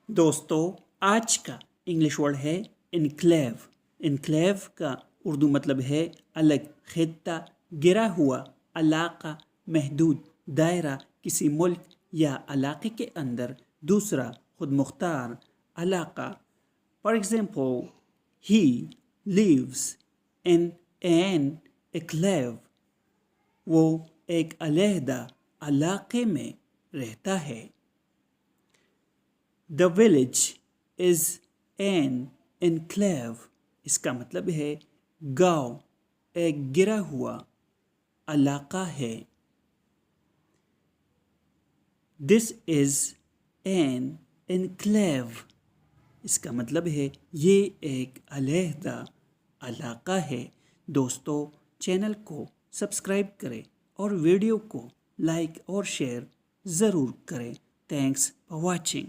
دوستو آج کا انگلش ورڈ ہے انکلیو۔ انکلیو کا اردو مطلب ہے الگ خطہ، گرا ہوا علاقہ، محدود دائرہ، کسی ملک یا علاقے کے اندر دوسرا خود مختار علاقہ۔ For example, he lives in an enclave, وہ ایک علیحدہ علاقے میں رہتا ہے۔ The village is an enclave، اس کا مطلب ہے گاؤں ایک گرا ہوا علاقہ ہے۔ This is an enclave، اس کا مطلب ہے یہ ایک علیحدہ علاقہ ہے۔ دوستو چینل کو سبسکرائب کریں اور ویڈیو کو لائک اور شیئر ضرور کریں۔ Thanks for watching.